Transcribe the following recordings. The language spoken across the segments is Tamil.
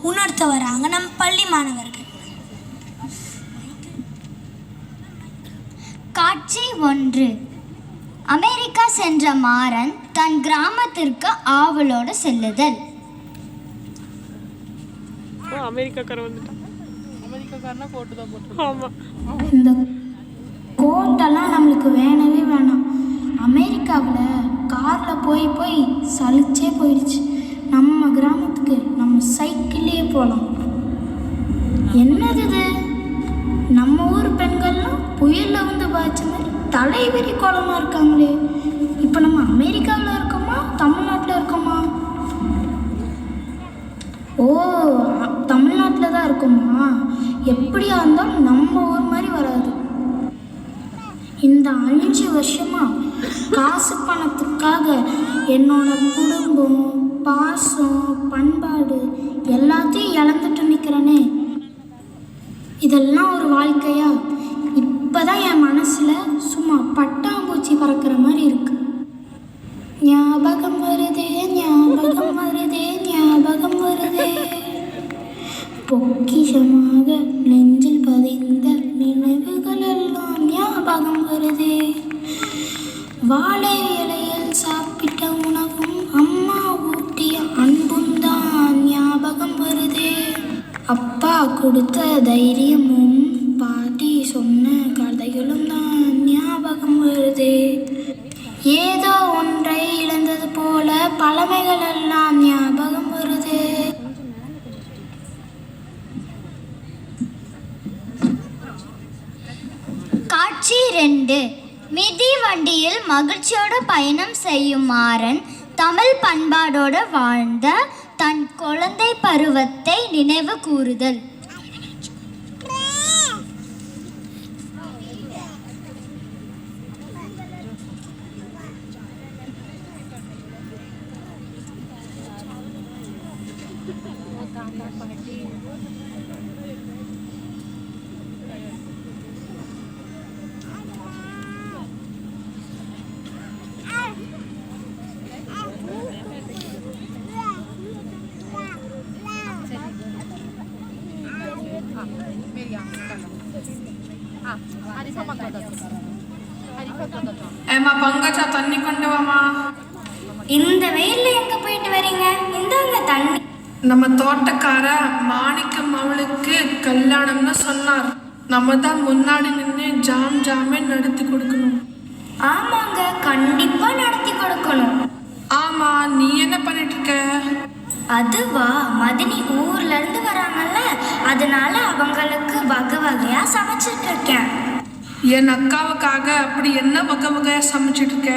உணர்த்த வராங்க நம் பள்ளி மாணவர்கள். காட்சி 1. அமெரிக்கா சென்ற மாறன் தன் கிராமத்திற்கு ஆவலோடு செல்லுதல். இந்த கோட்டெல்லாம் நம்மளுக்கு வேணவே வேணாம். அமெரிக்காவில் காரில் போய் போய் சலிச்சே போயிடுச்சு. நம்ம கிராமத்துக்கு நம்ம சைக்கிள்லேயே போகலாம். என்னது இது? நம்ம ஊர் பெண்கள்லாம் புயலில் வந்து பாய்ச்ச மாதிரி தலைவிரி கோலமாக இருக்காங்களே. இப்போ நம்ம அமெரிக்காவில் இருக்கோமா தமிழ்நாட்டில் இருக்கோமா? ஓ, தமிழ்நாட்டில் தான் இருக்கோமா? எப்படியா இருந்தாலும் நம்ம ஊர் மாதிரி வராது. இந்த 5 வருஷமாக காசு பணத்துக்காக என்னோட குடும்பம், பாசம், பண்பாடு எல்லாத்தையும் இழந்துட்டு நிற்கிறேனே. இதெல்லாம் ஒரு வாழ்க்கையா? இப்போதான் என் மனசில் சும்மா பட்டாம்பூச்சி பறக்கிற மாதிரி இருக்கு. ஞாபகம் வருதே, ஞாபகம் வருதே, ஞாபகம் வருதே, பொக்கிஷமாக நெஞ்சில் பதிந்த நினைவுகள் எல்லாம் ஞாபகம் வருதே. வாழை இலையில் சாப்பிட்ட உணவும் அம்மா ஊட்டிய அன்பும் தான் ஞாபகம் வருதே. அப்பா கொடுத்த தைரியமும் பாட்டி சொன்ன கதைகளும் தான் ஞாபகம் வருதே. ஏதோ ஒன்றை இழந்தது போல பழமைகள் எல்லாம் ஞாபகம் வருதே. காட்சி 2. மிதி வண்டியில் மகிழ்ச்சியோடு பயணம் செய்யும் மாறன் தமிழ் பண்பாடோடு வாழ்ந்த தன் குழந்தை பருவத்தை நினைவு கூறுதல். ஏமா பங்கஜா, தண்ணி கொண்டு வாமா. இந்த வெயில்ல எங்க போயிட்டு வரீங்க? இந்தாங்க தண்ணி. நம்ம தோட்டக்கார மாணிக்கம் அவளுக்கு கல்யாணம்னு சொன்னார். நம்ம தான் முன்னாடி நின்று ஜாமே நடத்தி கொடுக்கணும். ஆமாங்க, கண்டிப்பா நடத்தி கொடுக்கணும். ஆமா, நீ என்ன பண்ணிட்டு இருக்க? அதுவா, மதினி ஊர்ல இருந்து வராங்கல்ல, அதனால அவங்களுக்கு வகை வகையா சமைச்சிட்டு இருக்கேன். என் அக்காவுக்காக அப்படி என்ன வகை வகையா சமைச்சிட்டு இருக்க?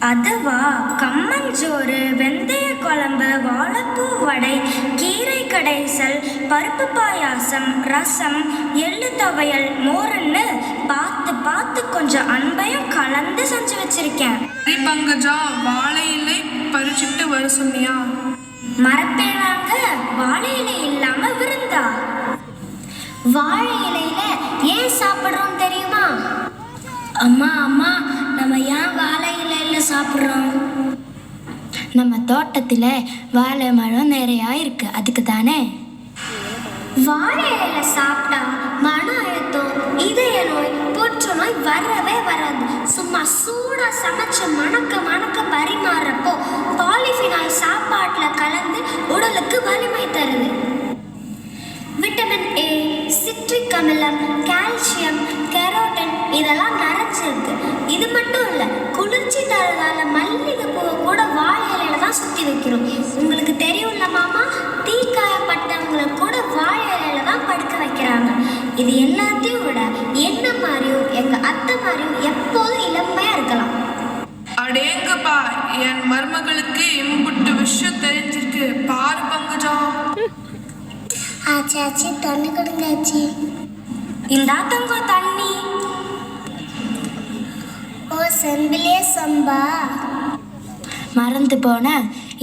அதுவா, கம்மஞ்சோறு, வெந்தய குழம்பு, வாழைப்பூ வடை, கீரை கடைசல், பருப்பு பாயாசம், ரசம், எள்ளு துவையல், மோருன்னு பார்த்து பார்த்து கொஞ்சம் அன்பையும் கலந்து செஞ்சு வச்சிருக்கேன். சரி பங்கஜா, வாழை இலை பறிச்சுட்டு வர சொன்னியா? மரப்பேனாங்க, வாழை இலை இல்லாம விருந்தா? வாழை இலையில ஏன் சாப்பிடுறோம் தெரியுமா? அம்மா அம்மா, நம்ம ஏன் வாழை இலையில சாப்பிட்றோம்? நம்ம தோட்டத்தில் வாழை மரம் நிறையா இருக்கு, அதுக்கு தானே. வாழை இலையில சாப்பிட்டா மன அழுத்தம், இதய நோய், புற்றுநோய் வரவே வராது. சும்மா சூடா சமைச்சு மணக்க மணக்க பரிமாறுறப்போ பாலிஃபினால் சாப்பாட்டில் கலந்து உடலுக்கு வலிமை தருது. விட்டமின் ஏ, சிட்ரிக் அமிலம், கால்சியம், கெரோட்டின் இதெல்லாம் நிறைஞ்சிருக்கு. இது மட்டும் இல்லை, குளிர்ச்சி தரதால மல்லிகை பூவை கூட வாழை இலையில தான் சுற்றி வைக்கிறோம். உங்களுக்கு தெரியும்ல மாமா, தீக்காயப்பட்டவங்களை கூட வாழை இலையில தான் படுக்க வைக்கிறாங்க. இது எல்லாத்தையும் விட என்ன மாதிரியும் எங்கள் அத்தை மாதிரியும் எப்போதும் இளமையாக இருக்கலாம். அடேங்கப்பா, என் மருமகளுக்கு இம்புட்டு விஷயம் தெரிஞ்சிருக்கு பாரு பங்கஜா. ஆச்சாச்சி, தண்ணி கொடுங்க ஆச்சி. இந்த தங்க தண்ணி. ஓ, செம்பிலே சம்பா. மறந்து போன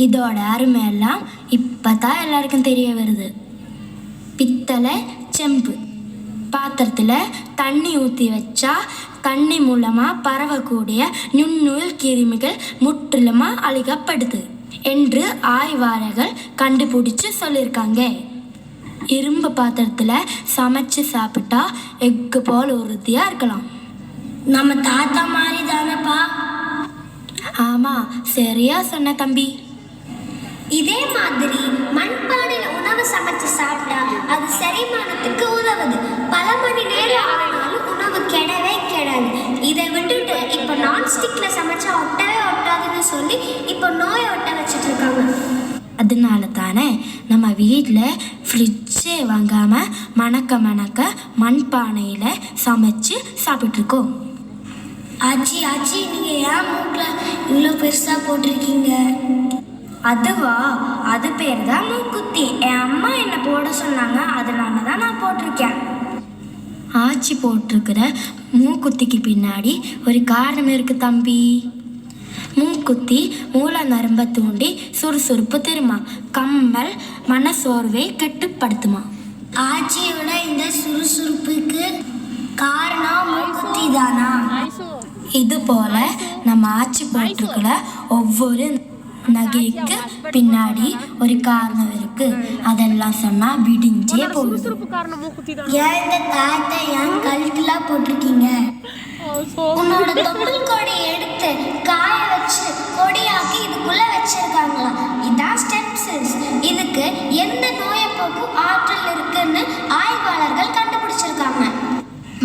இதோட அருமையெல்லாம் இப்போ தான் எல்லாருக்கும் தெரிய வருது. பித்தளை செம்பு பாத்திரத்தில் தண்ணி ஊற்றி வச்சா தண்ணி மூலமாக பரவக்கூடிய நுண்ணுயிர் கிருமிகள் முற்றிலுமாக அழிக்கப்படுது. என்று ஆய்வாளர்கள் கண்டுபிடிச்சு சொல்லியிருக்காங்க. இரும்பு பாத்திரத்தில் சமைச்சு சாப்பிட்டா எக்கு போல் உறுதியாக இருக்கலாம். நம்ம தாத்தா மாதிரி தானப்பா. ஆமாம், சரியா சொன்ன தம்பி. இதே மாதிரி மண்பானையில் உணவு சமைச்சு சாப்பிட்டா அது செரிமானத்துக்கு உதவுது. பல மணி நேரம் ஆனாலும் உணவு கெடவே கெடாது. இதை விட்டுட்டு இப்போ நான்ஸ்டிக்ல சமைச்சா ஒட்டவே ஒட்டாதுன்னு சொல்லி இப்போ நோயை ஒட்ட வச்சுட்டு இருக்காங்க. அதனால தானே நம்ம வீட்டில் ஃப்ரிட்ஜே வாங்காமல் மணக்க மண்பானையில் சமைச்சு சாப்பிட்ருக்கோம். ஆச்சி ஆச்சி, நீங்கள் ஏன் மூக்கில் இவ்வளோ பெருசாக போட்டிருக்கீங்க? அதுவா, அது பேர் தான் மூக்குத்தி. என் அம்மா என்னை போட சொன்னாங்க, அதனால தான் நான் போட்டிருக்கேன். ஆச்சி போட்டிருக்கிற மூக்குத்திக்கு பின்னாடி ஒரு காரணம் இருக்கு தம்பி. மூக்குத்தி மூல நரம்பை தூண்டி சுறுசுறுப்பு தருமா. கம்மல் மனசோர்வை கட்டுப்படுத்துமா. ஆச்சியோட இந்த சுறுசுறுப்புக்கு காரணம் மூக்குத்தி தானா? இது போல நம்ம ஆச்சி போட்டிருக்கிற ஒவ்வொரு நகைக்கு பின்னாடி ஒரு காரணம் இருக்கு. அதெல்லாம் சொன்னா விடிஞ்சே போகுது. ஏன் இந்த தாத்தா ஏன் கழுத்துலாம் போட்டிருக்கீங்க? உன்னோட தொப்புள் கொடி எடுத்து காய வச்சு கொடியாக்கி இதுக்குள்ள வச்சிருக்காங்களா? இதான் ஸ்டெம் செல்ஸ். இதுக்கு எந்த நோயை போக்கும் ஆற்றல் இருக்குன்னு ஆய்வாளர்கள் கண்டுபிடிச்சிருக்காங்க.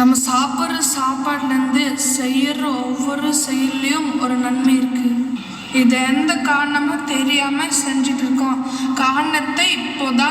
நம்ம சாப்பிட்ற சாப்பாடுலேருந்து செய்யற ஒவ்வொரு செயல்லையும் ஒரு நன்மை இருக்கு. இது எந்த காரணமும் தெரியாம செஞ்சுட்டு இருக்கோம். காரணத்தை இப்போதான்